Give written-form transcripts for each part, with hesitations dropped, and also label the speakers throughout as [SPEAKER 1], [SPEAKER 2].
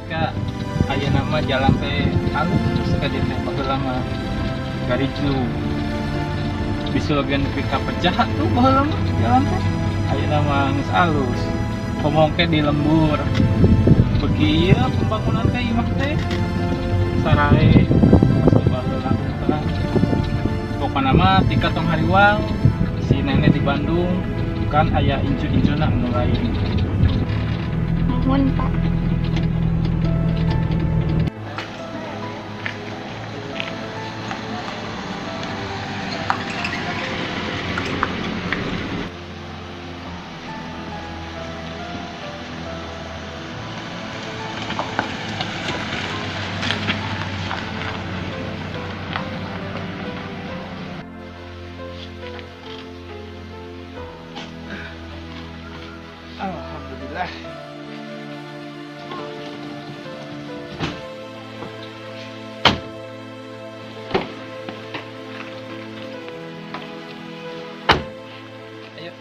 [SPEAKER 1] mereka aya nama jalan teh halus ka dieu teh baheula mah gariju bisa bagian pika pecah tuh baheula mah jalan teh aya nama geus halus ngomong ke di lembur begi ieu pembangunan teh imah teh sarae masih baheula tah pokona mah tika tong hariwang si nenek di Bandung kan aya incu-incuna anu lain.
[SPEAKER 2] Nuhun, Pak.
[SPEAKER 1] Alhamdulillah. Ayo.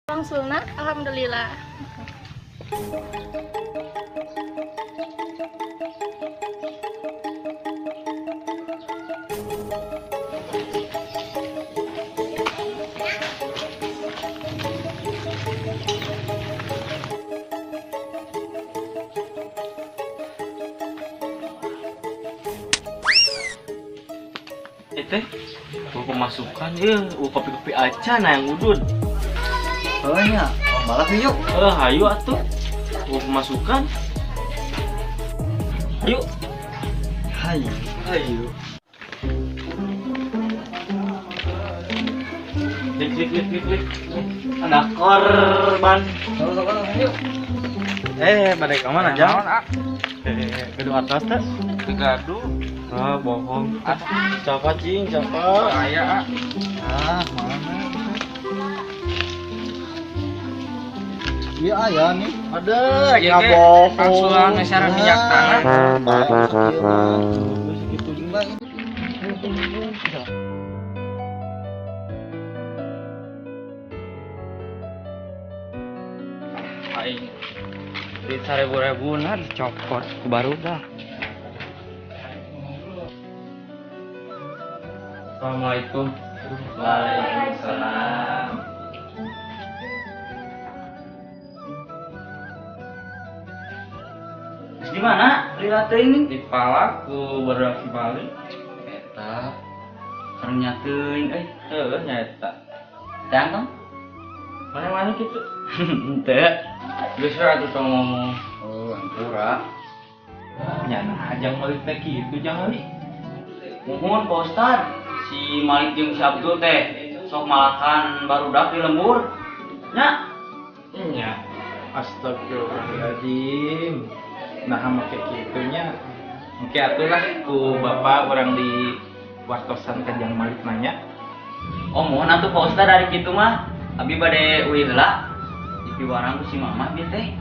[SPEAKER 2] Wangsulna alhamdulillah.
[SPEAKER 3] Teh, pemasukan ya, kopi-kopi aja nah yang udun.
[SPEAKER 4] Oh iya, balap yuk.
[SPEAKER 3] Hayu atuh. Pemasukan. Yuk.
[SPEAKER 4] Hayu.
[SPEAKER 3] Hayu. Klik. Anak korban.
[SPEAKER 4] Sok, yuk.
[SPEAKER 3] Pada kemana aja? Kedua atas teh.
[SPEAKER 1] Gaduh.
[SPEAKER 3] Bohong. Siapa cing? Siapa?
[SPEAKER 1] Aya
[SPEAKER 4] Mana? Iya ayah nih.
[SPEAKER 1] ada
[SPEAKER 3] Ya,
[SPEAKER 1] ge
[SPEAKER 3] bohong.
[SPEAKER 1] angsuran syarat minyak tanah.
[SPEAKER 4] Segitu juga ini.
[SPEAKER 3] Aing di 1000-an dicopot baru dah. Assalamualaikum. Waalaikumsalam. Di mana? Lihat ini di palaku berarti balik. Eta karena nyatein nyata. Datang. Mana gitu? Ente. Geus atuh tong ngomong.
[SPEAKER 4] Oh, ampura.
[SPEAKER 1] Nyana ajang balik teh kitu jangan li.
[SPEAKER 3] Mohon Pak Ustad, si Malik jeung si Abdul teh sok malakan barudak di lembur. Nya.
[SPEAKER 1] Nya. Astagfirullahaladzim. Nah make kitunya. Mungkin atulah ku bapak orang di wartosan Kajang Malik nanya.
[SPEAKER 3] Oh, mohon atuh Pak Ustad dari kitu mah. Abi bade uli heula. Di piwarang ku si Mamah bieu teh.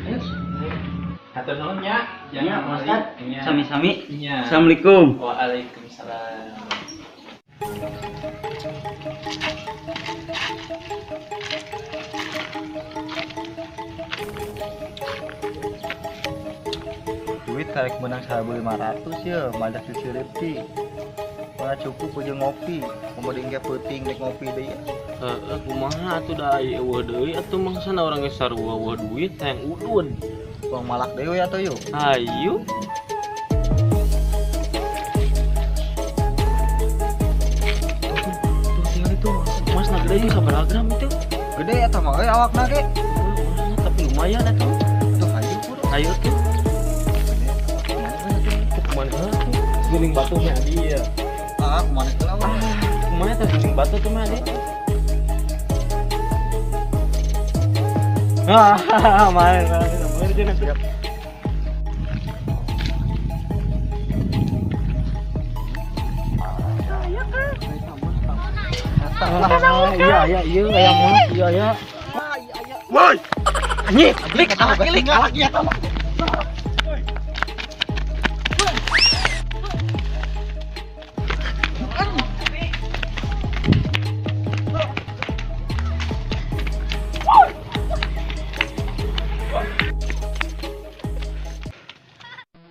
[SPEAKER 3] Ayo.
[SPEAKER 1] Hatur nuhun nya.
[SPEAKER 3] Nya Pak Ustad.
[SPEAKER 1] Nya.
[SPEAKER 3] Sami-sami.
[SPEAKER 1] Nya.
[SPEAKER 3] Assalamualaikum.
[SPEAKER 1] Waalaikumsalam.
[SPEAKER 4] Duit tarik menang 1.500 ya, madak di Siripti. Mana cukup aja ngopi, kemudian ge peuting nek ngopi deui.
[SPEAKER 5] Kumaha atuh da aya eueuh deui atuh mangsana urang geus sarua duit teh udun.
[SPEAKER 4] Bang malak deui atuh yuk.
[SPEAKER 5] Ayo. Tuh tinggal itu mas nak gede sabaraha gram itu.
[SPEAKER 4] Gede eta mah euy awakna ge.
[SPEAKER 5] lumayan atuh.
[SPEAKER 4] Tuh hayu pur.
[SPEAKER 5] Ayo tuh. Kemana tuh? Guling batunya dia.
[SPEAKER 4] Ah, kemana ke lawan?
[SPEAKER 5] Kemana tuh guling batu tuh mah dia? Main jangan siap. Iya kayak mau iya. Woi. Anjing, klik alaknya tuh.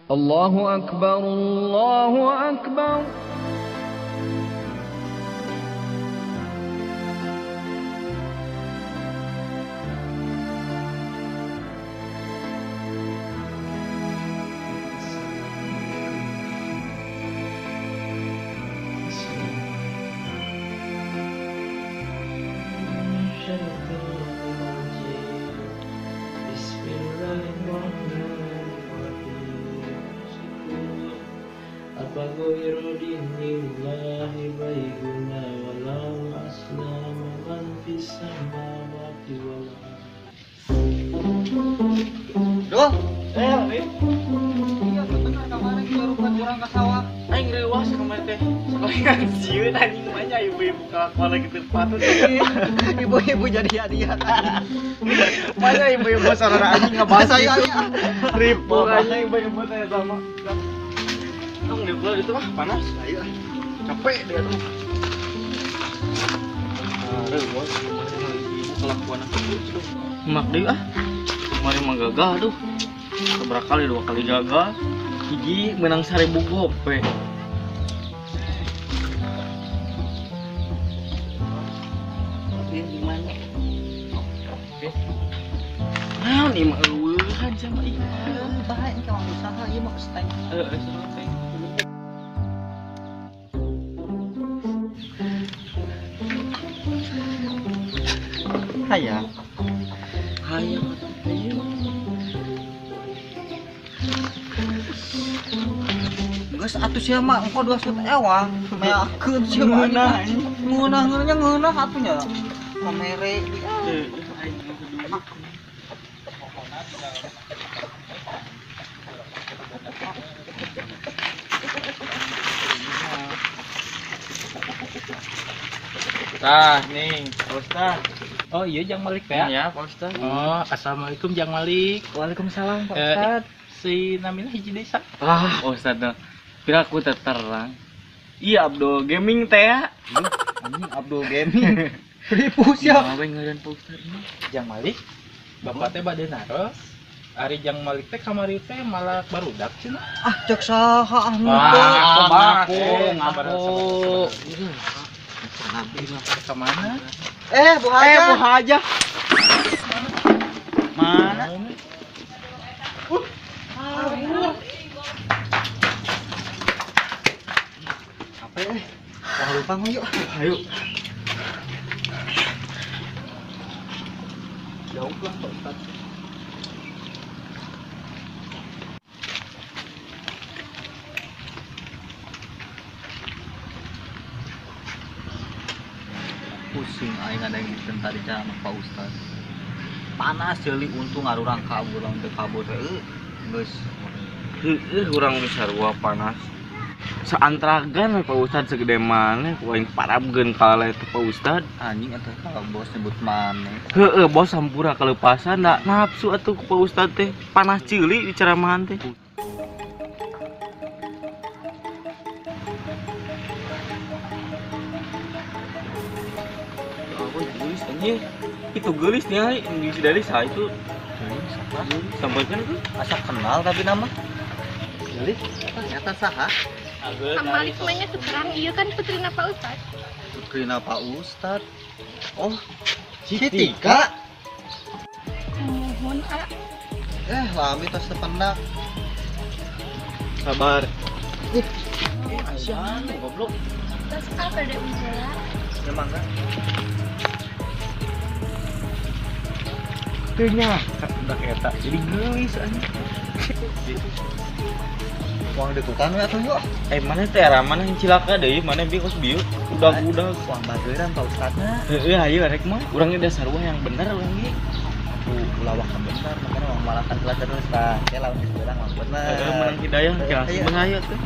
[SPEAKER 5] Allahu Akbar, Allahu Akbar.
[SPEAKER 4] Duh. Iya, bener kemarin barukan orang ke sawah.
[SPEAKER 5] Aing reuas kemarin teh. Sekalian sieun anjing mah nya ibu-ibu kelakuan lagi teu patut.
[SPEAKER 4] Ibu-ibu jadi hadiah.
[SPEAKER 5] Manya ibu-ibu sarana anjing ngebahas
[SPEAKER 4] Saya
[SPEAKER 5] gitu. Ribu anjing ibu-ibu teh sama. Tong di luar itu mah panas.
[SPEAKER 4] Ayo.
[SPEAKER 5] Capek dia tuh. Reuas ibu kelakuan aku tuh. Mak deui ah. Kemarin mah gagal tuh. Seberapa kali 2 kali gagal. Hiji menang 1000 gope. Tapi gimana? Oke. Nah, ini mah eueuhan sama ieu.
[SPEAKER 4] Baik kalau usaha ieu mah steng.
[SPEAKER 5] Selesai.
[SPEAKER 4] Hayang.
[SPEAKER 5] Hayang ayo.
[SPEAKER 4] Geus atuh sia mah engko 2 sut ewang. Meakeun sia mah. Ngeunah atunya. Kamere dia.
[SPEAKER 1] Tah, nih, Pak Ustaz. Oh iya, Jang Malik teh.
[SPEAKER 5] Ya, Pak Ustaz.
[SPEAKER 1] Oh, assalamualaikum Jang Malik.
[SPEAKER 4] Waalaikumsalam Pak
[SPEAKER 1] Eh,
[SPEAKER 4] Ustad.
[SPEAKER 1] Si namina hiji desa.
[SPEAKER 5] Ah, Pak Ustaz. Kira aku terang. Iya, Abdul Gaming teh ya.
[SPEAKER 4] Anjing Abdul Gaming. Ribu sia.
[SPEAKER 5] Ngawe ngaran Pak Ustaz.
[SPEAKER 1] Jang Malik. Bapak teh bade naros. Ari Jang Malik teh kamari teh malah barudak cenah.
[SPEAKER 4] Ah, cek saha ah
[SPEAKER 1] Ngaku. Kemana?
[SPEAKER 4] Bu Haja.
[SPEAKER 5] Haja.
[SPEAKER 4] Mana? Apa ya? Wah, lupa yuk.
[SPEAKER 5] Ayo.
[SPEAKER 1] Jauh lah Pak Ustaz.
[SPEAKER 4] Pusing aing ada yang tadi sama Pak Ustad. Panas jeli untung arurang kabur lamun teu kabur teh geus.
[SPEAKER 5] Urang sarua panas. Saantragan we Pak Ustad segede maneh ku aing parabgeun kala itu Pak Ustad.
[SPEAKER 4] Anjing eta kalau bos nyebut maneh.
[SPEAKER 5] Heueuh bos sampura kalepasan da nafsu atuh ku Pak Ustad teh. Panas ceuli di ceramahan teh. Gelis anjing. Itu gelis nih ai di dari saya itu. Sampaikan itu.
[SPEAKER 4] Asa kenal tapi nama. Jeli, eta saha?
[SPEAKER 2] Am Malik mainnya keterang, iya kan putrina Pak Ustad.
[SPEAKER 4] Putrina Pak Ustad. Oh, Citika.
[SPEAKER 2] Mohon A.
[SPEAKER 4] Lami tos tependak.
[SPEAKER 5] Sabar.
[SPEAKER 1] Asian, goblok.
[SPEAKER 2] Terus A pada Ujala.
[SPEAKER 4] Emang kan?
[SPEAKER 5] Teunya
[SPEAKER 4] udah eta jadi geus anjing. Uang di tukang ya tuh yuk.
[SPEAKER 5] Mana teh mana yang cilaka deh, mana bios biu udah
[SPEAKER 4] Uang bageuran Pak Ustadna.
[SPEAKER 5] ayo rek mah urangnya dasar wah yang bener urang ge.
[SPEAKER 4] Aku lawak bener makanya uang malakan telah terus Pak. Kayak lawan di seberang maksudna.
[SPEAKER 5] Menang hidayah kira
[SPEAKER 4] Iya.
[SPEAKER 5] bahaya tuh.